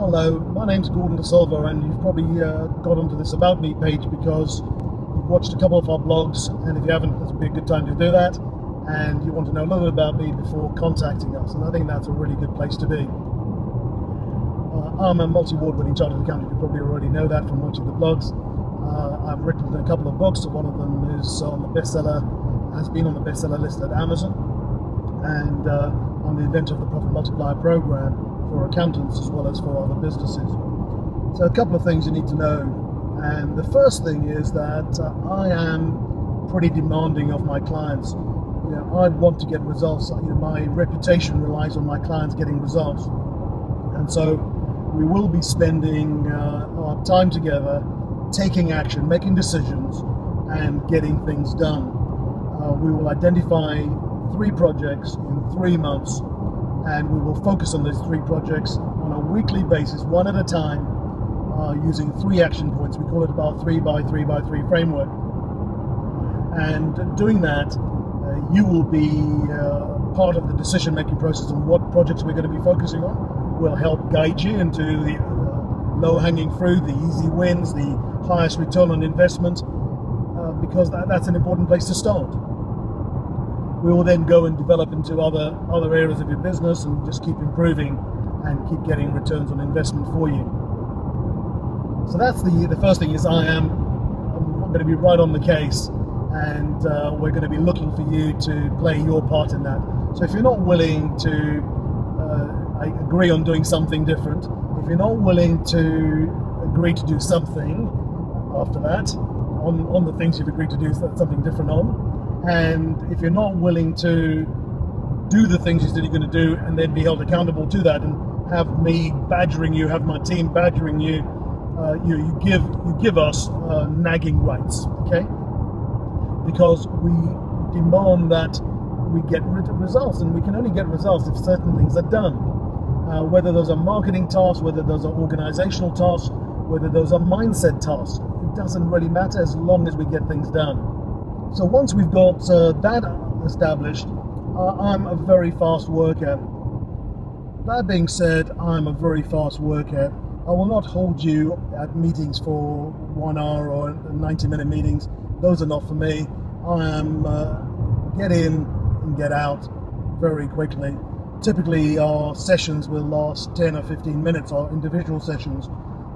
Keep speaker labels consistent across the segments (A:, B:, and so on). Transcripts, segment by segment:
A: Hello, my name's Gordon De Silva, and you've probably got onto this About Me page because you've watched a couple of our blogs, and if you haven't, this would be a good time to do that, and you want to know a little bit about me before contacting us, and I think that's a really good place to be. I'm a multi-award winning chartered accountant. You probably already know that from watching the blogs. I've written a couple of books, so one of them is on the bestseller, has been on the bestseller list at Amazon, and I'm the inventor of the Profit Multiplier program for accountants as well as for other businesses. So a couple of things you need to know, and the first thing is that I am pretty demanding of my clients. I want to get results. My reputation relies on my clients getting results, and so we will be spending our time together, taking action, making decisions, and getting things done. We will identify 3 projects in 3 months, and we will focus on those 3 projects on a weekly basis, one at a time, using 3 action points. We call it our 3x3x3 framework. And doing that, you will be part of the decision-making process on what projects we're going to be focusing on. We'll help guide you into the low-hanging fruit, the easy wins, the highest return on investment, because that's an important place to start. We will then go and develop into other areas of your business and just keep improving and keep getting returns on investment for you. So that's the first thing is I'm going to be right on the case, and we're going to be looking for you to play your part in that. So if you're not willing to agree on doing something different, if you're not willing to agree to do something after that on the things you've agreed to do something different on, and if you're not willing to do the things you said you're going to do and then be held accountable to that, and have me badgering you, have my team badgering you, you give us nagging rights, okay? Because we demand that we get results, and we can only get results if certain things are done. Whether those are marketing tasks, whether those are organizational tasks, whether those are mindset tasks, it doesn't really matter as long as we get things done. So once we've got that established, I'm a very fast worker. That being said, I'm a very fast worker. I will not hold you at meetings for 1 hour or 90-minute meetings. Those are not for me. I am get in and get out very quickly. Typically, our sessions will last 10 or 15 minutes, our individual sessions.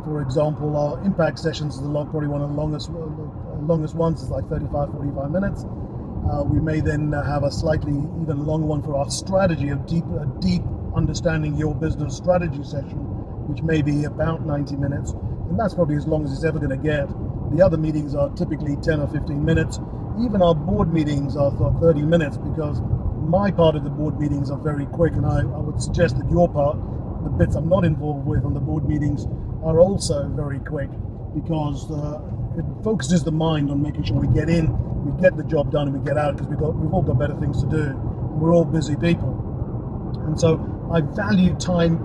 A: For example, our impact sessions is probably one of the longest ones, is like 35, 45 minutes. We may then have a slightly even longer one for our strategy, a deep understanding your business strategy session, which may be about 90 minutes. And that's probably as long as it's ever going to get. The other meetings are typically 10 or 15 minutes. Even our board meetings are for 30 minutes, because my part of the board meetings are very quick, and I would suggest that your part, the bits I'm not involved with on the board meetings, are also very quick, because it focuses the mind on making sure we get in, we get the job done, and we get out, because we've all got better things to do, and we're all busy people. And so I value time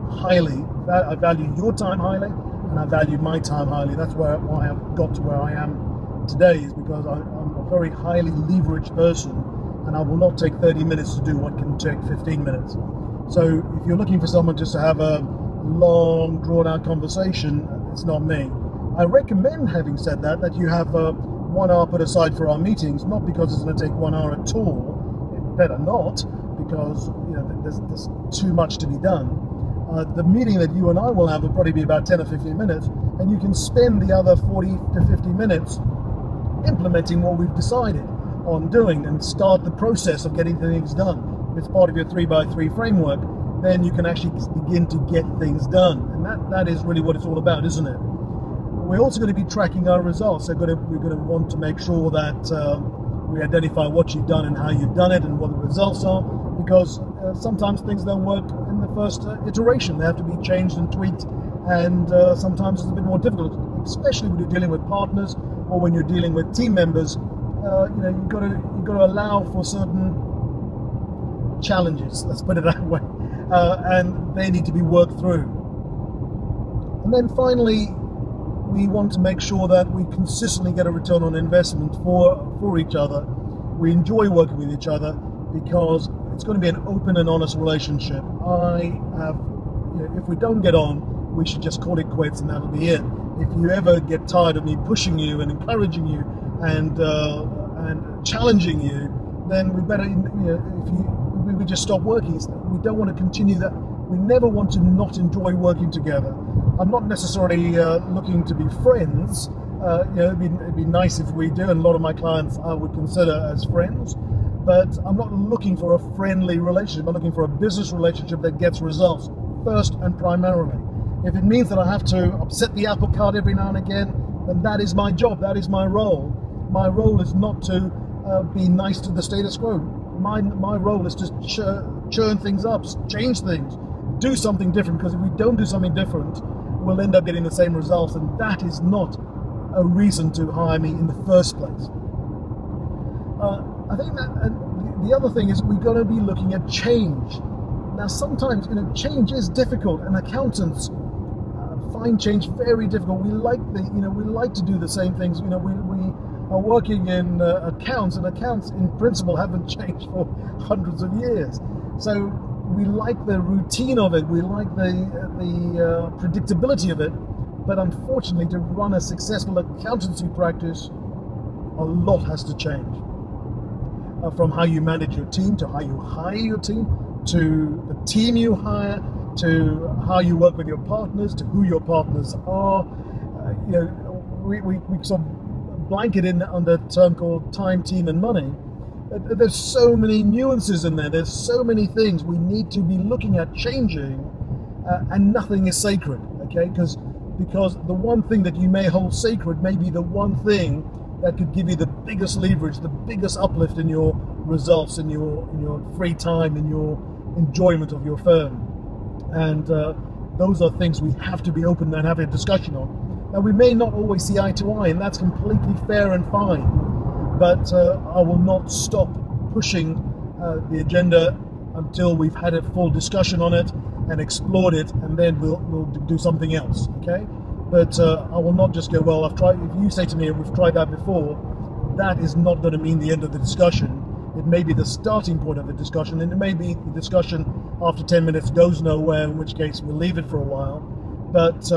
A: highly. I value your time highly, and I value my time highly. That's why I've got to where I am today, is because I'm a very highly leveraged person, and I will not take 30 minutes to do what can take 15 minutes. So if you're looking for someone just to have a long, drawn-out conversation, it's not me. I recommend, having said that you have 1 hour put aside for our meetings, not because it's going to take 1 hour at all. It better not, because there's too much to be done. The meeting that you and I will have will probably be about 10 or 15 minutes, and you can spend the other 40 to 50 minutes implementing what we've decided on doing, and start the process of getting things done. If it's part of your 3x3 framework, then you can actually begin to get things done, and that is really what it's all about, isn't it? We're also going to be tracking our results. So we're going to want to make sure that we identify what you've done and how you've done it and what the results are, because sometimes things don't work in the first iteration. They have to be changed and tweaked, and sometimes it's a bit more difficult, especially when you're dealing with partners or when you're dealing with team members. You've got to allow for certain challenges, let's put it that way, and they need to be worked through. And then finally, we want to make sure that we consistently get a return on investment for each other. We enjoy working with each other because it's going to be an open and honest relationship. If we don't get on, we should just call it quits and that'll be it. If you ever get tired of me pushing you and encouraging you and challenging you, then we better, we just stop working. We don't want to continue that. We never want to not enjoy working together. I'm not necessarily looking to be friends. It'd be nice if we do, and a lot of my clients I would consider as friends. But I'm not looking for a friendly relationship. I'm looking for a business relationship that gets results first and primarily. If it means that I have to upset the apple cart every now and again, then that is my job. That is my role. My role is not to be nice to the status quo. My role is to churn things up, change things, do something different. Because if we don't do something different, we'll end up getting the same results, and that is not a reason to hire me in the first place. I think that the other thing is we've got to be looking at change. Now, sometimes change is difficult, and accountants find change very difficult. We like to do the same things. We are working in accounts, and accounts in principle haven't changed for hundreds of years. So we like the routine of it. We like the predictability of it. But unfortunately, to run a successful accountancy practice, a lot has to change. From how you manage your team, to how you hire your team, to the team you hire, to how you work with your partners, to who your partners are. We sort of blanket in under a term called time, team, and money. There's so many nuances in there. There's so many things we need to be looking at changing, and nothing is sacred. Okay, because the one thing that you may hold sacred may be the one thing that could give you the biggest leverage, the biggest uplift in your results, in your free time, in your enjoyment of your firm. And those are things we have to be open and have a discussion on. Now, we may not always see eye to eye, and that's completely fair and fine, but I will not stop pushing the agenda until we've had a full discussion on it and explored it, and then we'll do something else, okay? But I will not just go, well, I've tried. If you say to me, we've tried that before, that is not going to mean the end of the discussion. It may be the starting point of the discussion, and it may be the discussion after 10 minutes goes nowhere, in which case we'll leave it for a while. But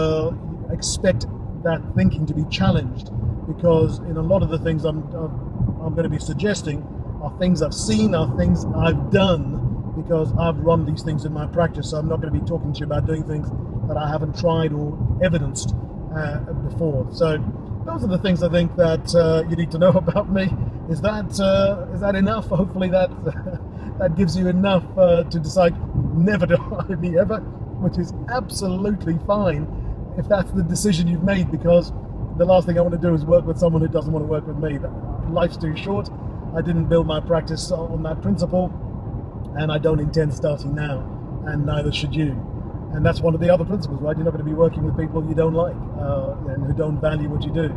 A: expect that thinking to be challenged, because in a lot of the things I'm going to be suggesting are things I've seen, are things I've done, because I've run these things in my practice. So I'm not going to be talking to you about doing things that I haven't tried or evidenced before. So those are the things I think that you need to know about me. Is that enough? Hopefully that gives you enough to decide never to hire me ever, which is absolutely fine if that's the decision you've made, because the last thing I want to do is work with someone who doesn't want to work with me. Life's too short. I didn't build my practice on that principle, and I don't intend starting now, and neither should you. And that's one of the other principles, right? You're not going to be working with people you don't like and who don't value what you do.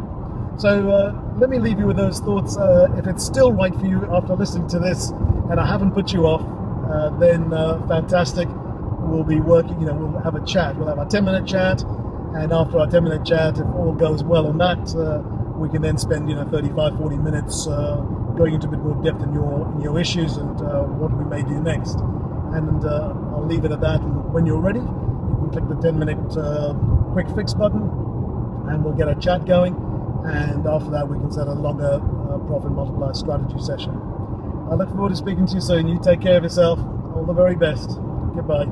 A: So let me leave you with those thoughts. If it's still right for you after listening to this and I haven't put you off, then fantastic. We'll be working, we'll have a chat. We'll have a 10-minute chat, and after our 10-minute chat, if all goes well on that, we can then spend 35, 40 minutes going into a bit more depth in your issues and what we may do next. And I'll leave it at that. And when you're ready, you can click the 10-minute quick fix button, and we'll get a chat going. And after that, we can set a longer profit multiplier strategy session. I look forward to speaking to you soon. You take care of yourself. All the very best. Goodbye.